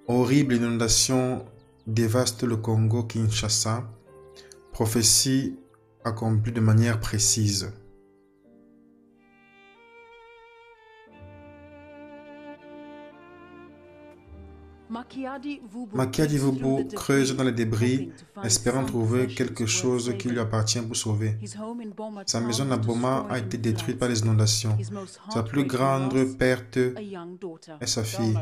Horrible inondation dévaste le Congo-Kinshasa. Prophétie accomplie de manière précise. Makiadi Vubu creuse dans les débris, espérant trouver quelque chose qui lui appartient pour sauver. Sa maison à Boma a été détruite par les inondations. Sa plus grande perte est sa fille.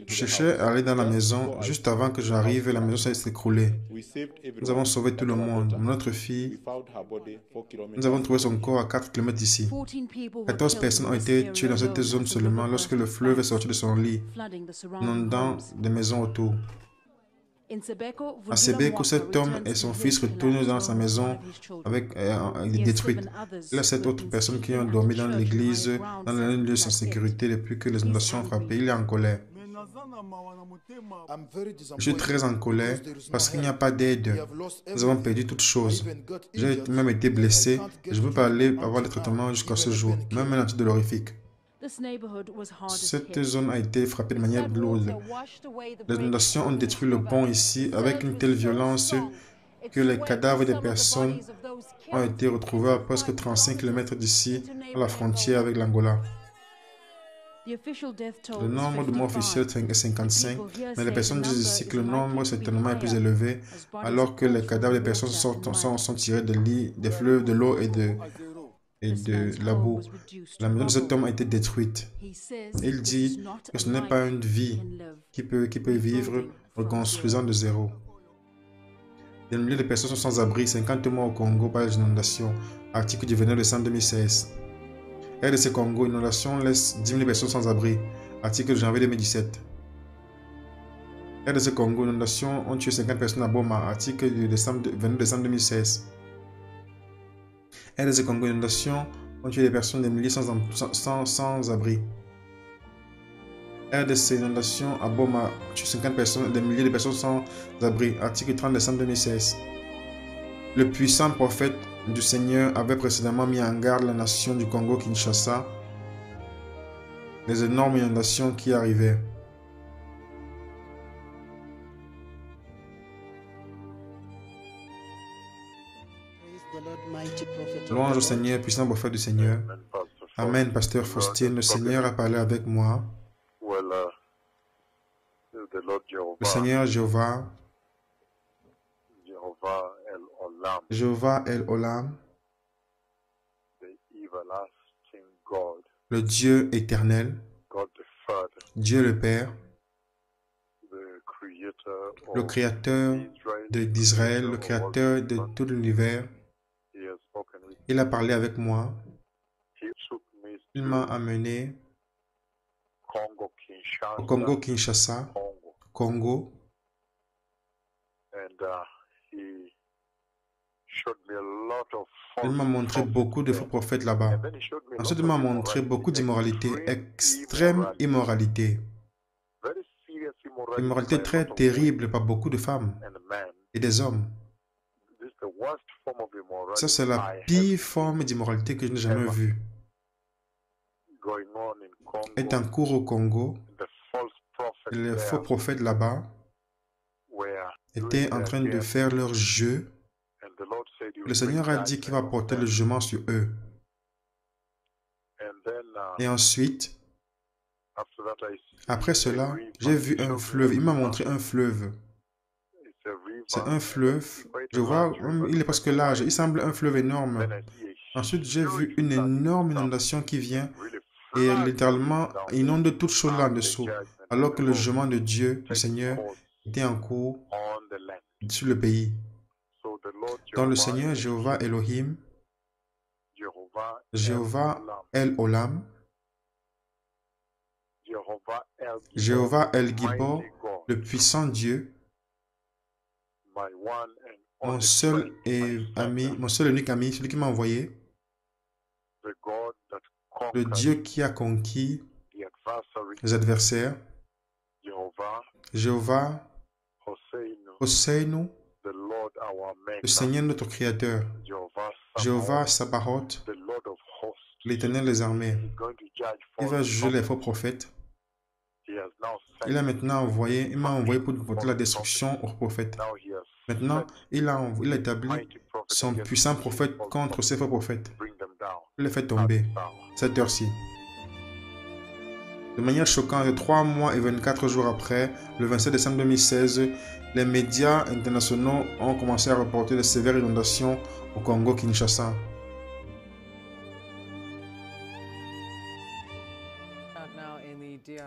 Je cherchais à aller dans la maison. Juste avant que j'arrive, la maison s'est écroulée. Nous avons sauvé tout le monde. Notre fille, nous avons trouvé son corps à 4 km d'ici. 14 personnes ont été tuées dans cette zone seulement lorsque le fleuve est sorti de son lit, inondant des maisons autour. À Sebeko, cet homme et son fils retournent dans sa maison détruite. Il y a 7 autres personnes qui ont dormi dans l'église, dans un lieu sans sécurité depuis que les inondations ont frappé. Il est en colère. Je suis très en colère parce qu'il n'y a pas d'aide. Nous avons perdu toutes choses. J'ai même été blessé. Je ne peux pas aller avoir le traitement jusqu'à ce jour, même un antidolorifique. Cette zone a été frappée de manière lourde. Les inondations ont détruit le pont ici avec une telle violence que les cadavres des personnes ont été retrouvés à presque 35 km d'ici, à la frontière avec l'Angola. Le nombre de morts officiels est 55, mais les personnes disent ici que le nombre certainement est plus élevé, alors que les cadavres des personnes sont tirés des lits, des fleuves, de l'eau et de la boue. La maison de cet homme a été détruite. Il dit que ce n'est pas une vie qui peut vivre reconstruisant de zéro. Des milliers de personnes sont sans abri, 50 morts au Congo par les inondations. Article du 29 décembre 2016. RDC Congo, inondation laisse 10 000 personnes sans abri. Article de janvier 2017. RDC Congo, inondation ont tué 50 personnes à Boma. Article du 22 décembre 2016. RDC Congo, inondation ont tué des personnes, des milliers sans abri. RDC, inondation à Boma, tue 50 personnes, des milliers de personnes sans abri. Article 30 décembre 2016. Le puissant prophète du Seigneur avait précédemment mis en garde la nation du Congo-Kinshasa des énormes inondations qui arrivaient. Louange au Seigneur, puissant prophète du Seigneur. Amen, pasteur Faustine. Le Seigneur a parlé avec moi. Le Seigneur Jéhovah, Jéhovah El Olam, le Dieu éternel, Dieu le Père, le Créateur d'Israël, le Créateur de tout l'univers. Il a parlé avec moi. Il m'a amené au Congo-Kinshasa, Congo. Il m'a montré beaucoup de faux prophètes là-bas. Ensuite, il m'a montré beaucoup d'immoralité, extrême immoralité. Immoralité très terrible par beaucoup de femmes et des hommes. Ça, c'est la pire forme d'immoralité que je n'ai jamais vue. Est en cours au Congo. Les faux prophètes là-bas étaient en train de faire leur jeu. Le Seigneur a dit qu'il va porter le jugement sur eux. Et ensuite, après cela, j'ai vu un fleuve. Il m'a montré un fleuve. C'est un fleuve. Je vois, il est presque large. Il semble un fleuve énorme. Ensuite, j'ai vu une énorme inondation qui vient et littéralement inonde toute chose là en dessous. Alors que le jugement de Dieu, le Seigneur, était en cours sur le pays. Donc le Seigneur Jéhovah Elohim, Jéhovah El Olam, Jéhovah El Gibor, le puissant Dieu, mon seul ami, mon seul et unique ami, celui qui m'a envoyé, le Dieu qui a conquis les adversaires, Jéhovah Hosseinu, le Seigneur notre Créateur, Jéhovah Sabaoth, l'Éternel des armées. Il va juger les faux prophètes. il il m'a envoyé pour porter la destruction aux prophètes. Maintenant, il a établi son puissant prophète contre ses faux prophètes. Il les fait tomber, cette heure-ci. De manière choquante, 3 mois et 24 jours après, le 27 décembre 2016, les médias internationaux ont commencé à reporter de sévères inondations au Congo-Kinshasa.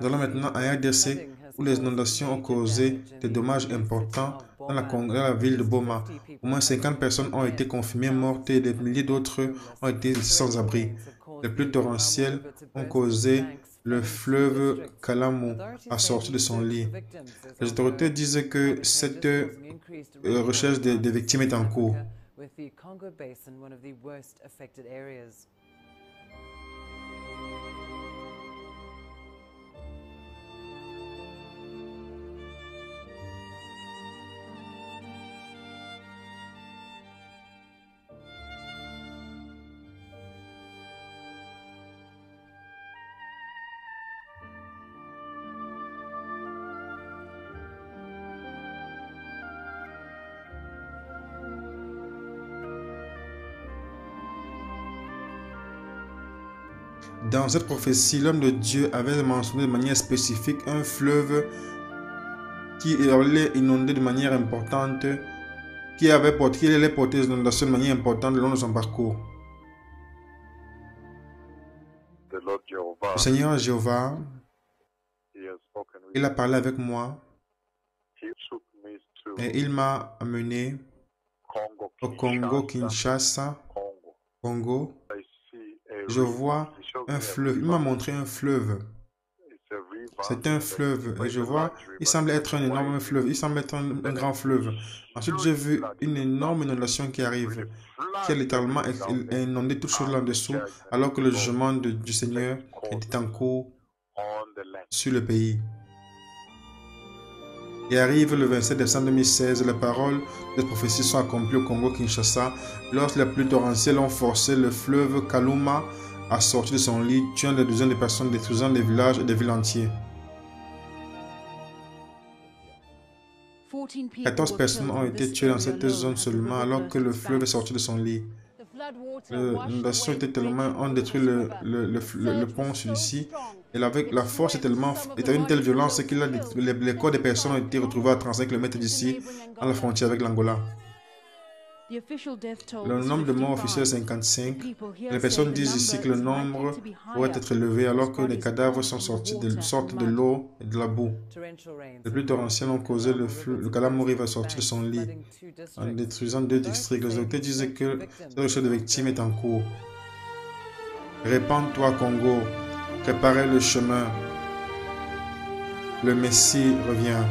Nous allons maintenant à RDC, où les inondations ont causé des dommages importants dans la ville de Boma. Au moins 50 personnes ont été confirmées mortes et des milliers d'autres ont été sans abri. Les pluies torrentielles ont causé le fleuve Kalamu à sortir de son lit. Les autorités disent que cette recherche des victimes est en cours. Dans cette prophétie, l'homme de Dieu avait mentionné de manière spécifique un fleuve qui allait inonder de manière importante, qui allait porter des inondations de manière importante le long de son parcours. Le Seigneur Jéhovah, il a parlé avec moi et il m'a amené au Congo-Kinshasa, Congo. Je vois un fleuve. Il m'a montré un fleuve. C'est un fleuve. Et je vois, il semble être un énorme fleuve. Il semble être un grand fleuve. Ensuite, j'ai vu une énorme inondation qui arrive, qui a littéralement inondé toute chose là-dessous, alors que le jugement du Seigneur était en cours sur le pays. Et arrive le 27 décembre 2016, les paroles de cette prophétie sont accomplies au Congo-Kinshasa, lorsque les pluies torrentielles ont forcé le fleuve Kaluma à sortir de son lit, tuant des dizaines de personnes, détruisant des villages et des villes entières. 14 personnes ont été tuées dans cette zone seulement alors que le fleuve est sorti de son lit. L'inondation était tellement, ont détruit le pont celui-ci, et avec la force était une telle violence que les corps des personnes ont été retrouvés à 35 km d'ici, à la frontière avec l'Angola. Le nombre de morts officiel est 55. Les personnes disent ici que le nombre pourrait être élevé alors que les cadavres sortent de l'eau et de la boue. Les pluies torrentielles ont causé le Kalamu va sortir de son lit en détruisant 2 districts. Les autorités disent que cette recherche de victimes est en cours. Répands-toi, Congo. Préparez le chemin. Le Messie revient.